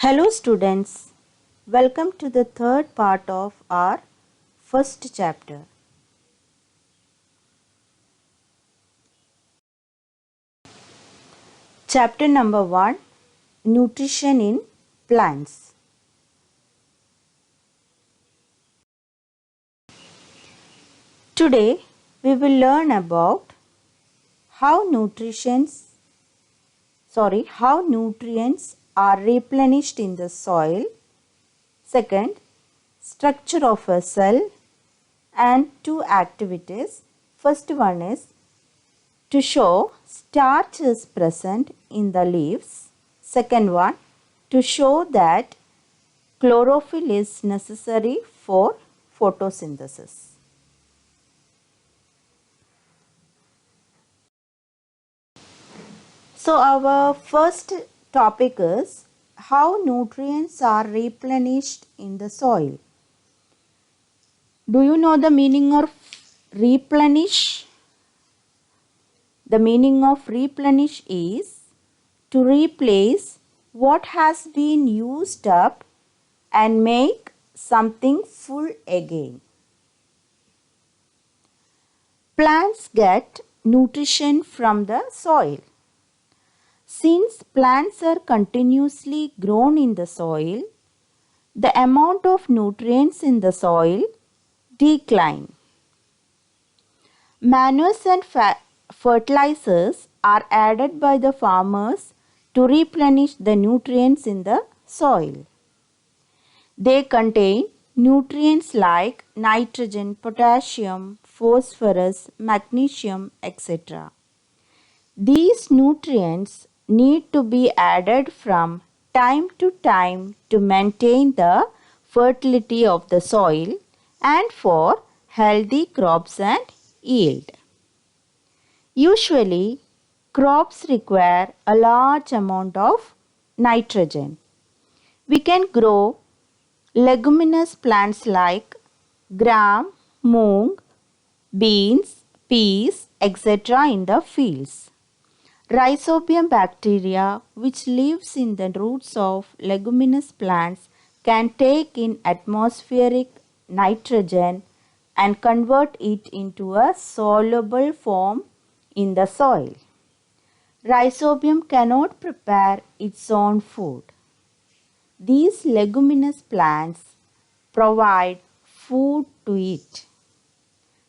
Hello students, welcome to the third part of our first chapter. Chapter number 1, Nutrition in Plants. Today we will learn about how nutrients are replenished in the soil. Second, structure of a cell and two activities. First one is to show starch is present in the leaves. Second one, to show that chlorophyll is necessary for photosynthesis. So our first topic is how nutrients are replenished in the soil. Do you know the meaning of replenish? The meaning of replenish is to replace what has been used up and make something full again. Plants get nutrition from the soil. Since plants are continuously grown in the soil, the amount of nutrients in the soil decline. Manures and fertilizers are added by the farmers to replenish the nutrients in the soil. They contain nutrients like nitrogen, potassium, phosphorus, magnesium, etc. These nutrients need to be added from time to time to maintain the fertility of the soil and for healthy crops and yield. Usually, crops require a large amount of nitrogen. We can grow leguminous plants like gram, moong, beans, peas, etc. in the fields. Rhizobium bacteria, which lives in the roots of leguminous plants, can take in atmospheric nitrogen and convert it into a soluble form in the soil. Rhizobium cannot prepare its own food. These leguminous plants provide food to it.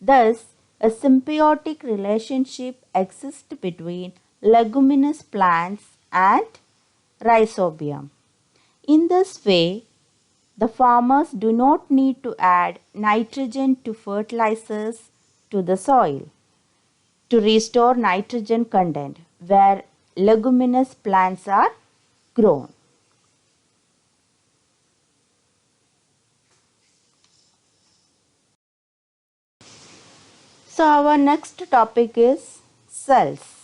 Thus, a symbiotic relationship exists between leguminous plants and rhizobium. In this way, the farmers do not need to add nitrogen to fertilizers to the soil to restore nitrogen content where leguminous plants are grown. So our next topic is cells.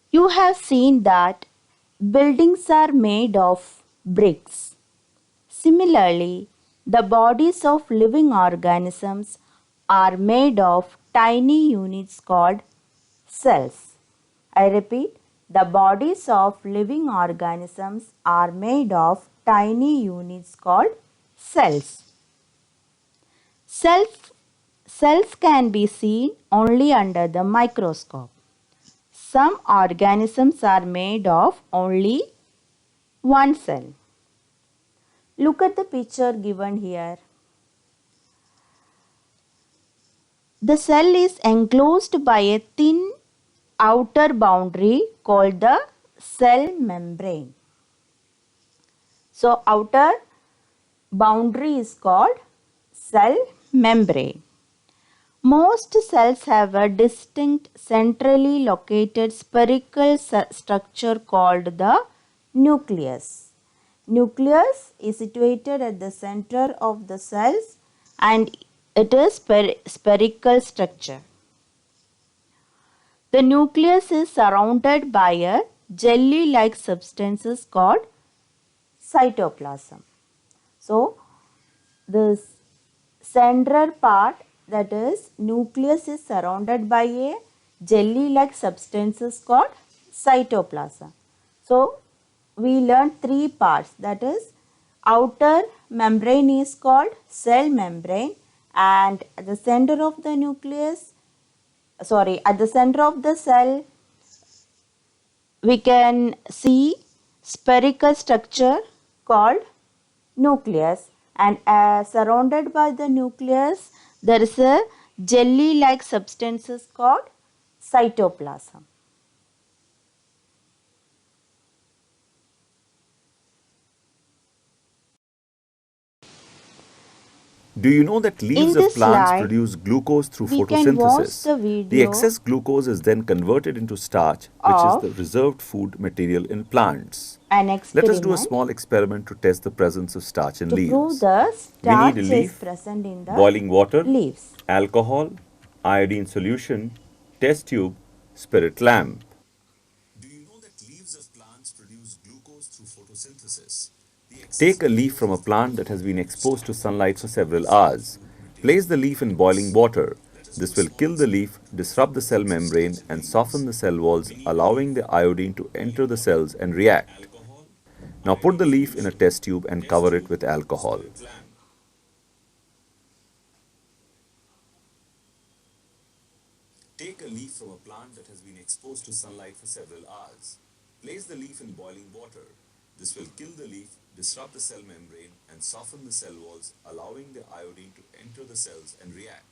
You have seen that buildings are made of bricks. Similarly, the bodies of living organisms are made of tiny units called cells. I repeat, the bodies of living organisms are made of tiny units called cells. Cells can be seen only under the microscope. Some organisms are made of only one cell. Look at the picture given here. The cell is enclosed by a thin outer boundary called the cell membrane. So, outer boundary is called cell membrane. Most cells have a distinct centrally located spherical structure called the nucleus. Nucleus is situated at the center of the cells and it is spherical structure. The nucleus is surrounded by a jelly-like substances called cytoplasm. So, this central part that is nucleus is surrounded by a jelly-like substances called cytoplasm. So we learned three parts, that is outer membrane is called cell membrane, and at the center of the nucleus, at the center of the cell we can see spherical structure called nucleus, and surrounded by the nucleus there is a jelly like substances called cytoplasm. Do you know that leaves In of this plants slide produce glucose through we can watch photosynthesis? the The video excess glucose is then converted into starch, which is the of reserved food material in plants. an Let us do a experiment small experiment to test the presence of starch in to prove leaves. the We need a starch is leaf, present in the boiling water, leaves. alcohol, iodine solution, test tube, spirit lamp. Do you know that leaves of plants produce glucose through photosynthesis? Take a leaf from a plant that has been exposed to sunlight for several hours. Place the leaf in boiling water. This will kill the leaf, disrupt the cell membrane, and soften the cell walls, allowing the iodine to enter the cells and react. Now put the leaf in a test tube and cover it with alcohol. Take a leaf from a plant that has been exposed to sunlight for several hours. Place the leaf in boiling water. This will kill the leaf, disrupt the cell membrane, and soften the cell walls, allowing the iodine to enter the cells and react.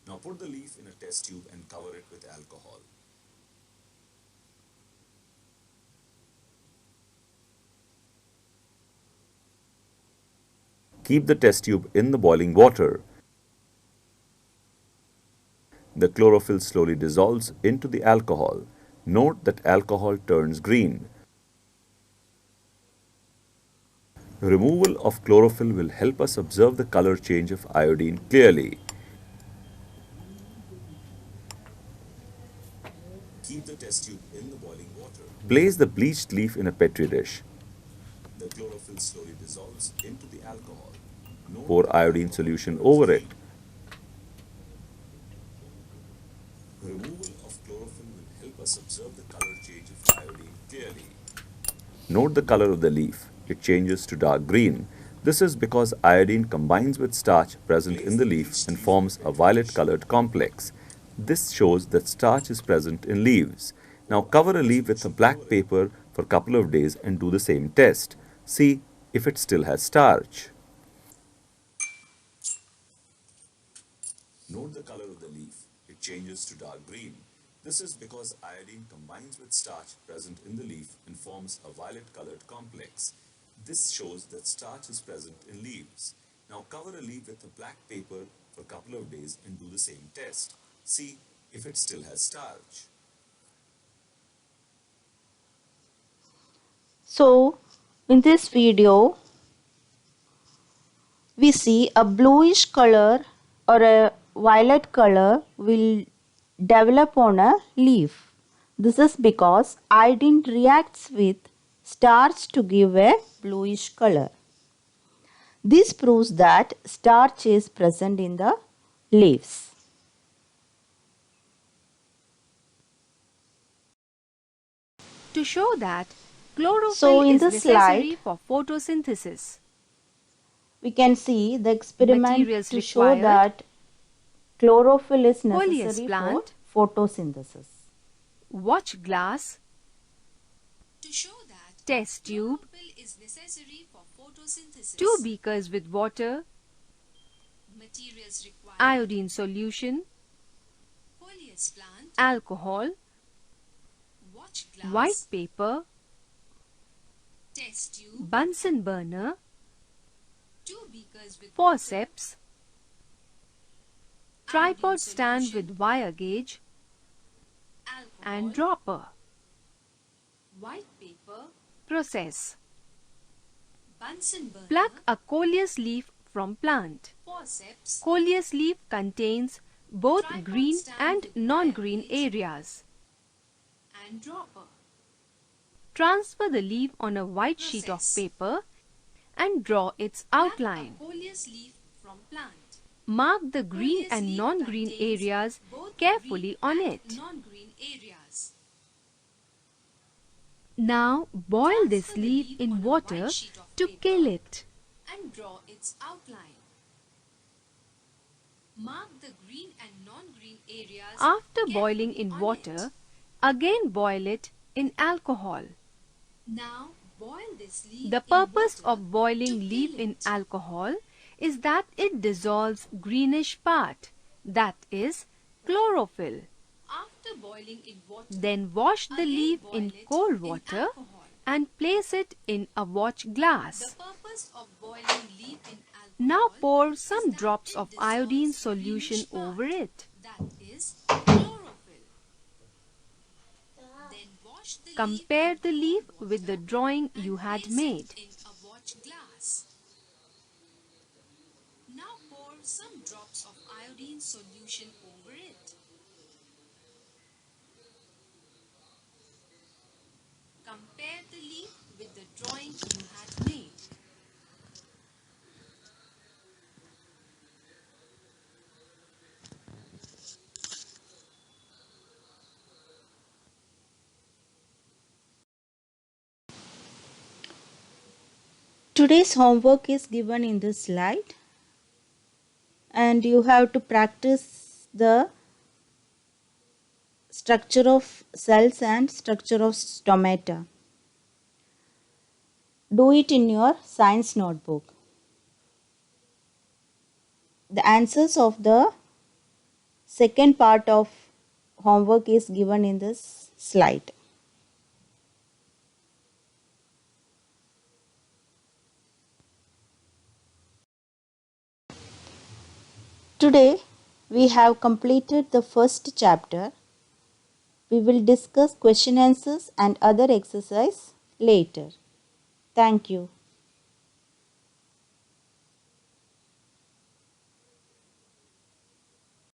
Now put the leaf in a test tube and cover it with alcohol. Keep the test tube in the boiling water. The chlorophyll slowly dissolves into the alcohol. Note that alcohol turns green. Removal of chlorophyll will help us observe the color change of iodine clearly. Keep the test tube in the boiling water. Place the bleached leaf in a petri dish. The chlorophyll slowly dissolves into the alcohol. Pour iodine solution over it. Removal of chlorophyll will help us observe the color change of iodine clearly. Note the color of the leaf. It changes to dark green. This is because iodine combines with starch present in the leaf and forms a violet-colored complex. This shows that starch is present in leaves. Now cover a leaf with a black paper for a couple of days and do the same test. See if it still has starch. Note the color of the leaf. It changes to dark green. This is because iodine combines with starch present in the leaf and forms a violet-colored complex. This shows that starch is present in leaves. Now cover a leaf with a black paper for a couple of days and do the same test. See if it still has starch. So in this video we see a bluish color or a violet color will develop on a leaf. This is because iodine reacts with starch to give a bluish color. This proves that starch is present in the leaves. To show that So chlorophyll in is this slide necessary for photosynthesis. we can see the experiment Materials to show required: that chlorophyll is Coleus necessary plant, for photosynthesis. watch glass, To show that test tube, chlorophyll is necessary for photosynthesis. 2 beakers with water, Materials required: iodine solution, Coleus plant, alcohol, watch glass, white paper, test tube, Bunsen burner, 2 beakers with forceps, tripod iodine stand solution, with wire gauge, alcohol, and dropper. white paper, Process: Bunsen burner, pluck a coleus leaf from plant. forceps, Coleus leaf contains both Tripod green stand and with non-green wire gauge. areas. and dropper. Transfer the leaf on a white sheet of Process. paper and draw its Pluck outline. a Coleus leaf from plant. Mark the green and leaf non-green contains areas both carefully green on and it. non-green areas. Now boil this Transfer the leaf leaf in on a water white sheet of to paper kill it. and draw its outline. Mark the green and non-green areas After boiling carefully in on water, it. again boil it in alcohol. Now boil this leaf The in purpose water of boiling to leaf kill in it. alcohol is that it dissolves greenish part, that is chlorophyll. After boiling in water, Then wash the again leaf boil in it cold in water alcohol. and place it in a watch The glass. purpose of boiling leaf in Now alcohol pour is some that drops it of dissolves iodine solution greenish part, over it. that is chlorophyll. Then wash the Compare leaf the in leaf cold with the water drawing and you had place made. it in a watch glass. Now pour some drops of iodine solution over it. Compare the leaf with the drawing you had made. Today's homework is given in this slide, and you have to practice the structure of cells and structure of stomata. Do it in your science notebook. The answers of the second part of homework is given in this slide. Today we have completed the first chapter. We will discuss question answers and other exercise later. Thank you.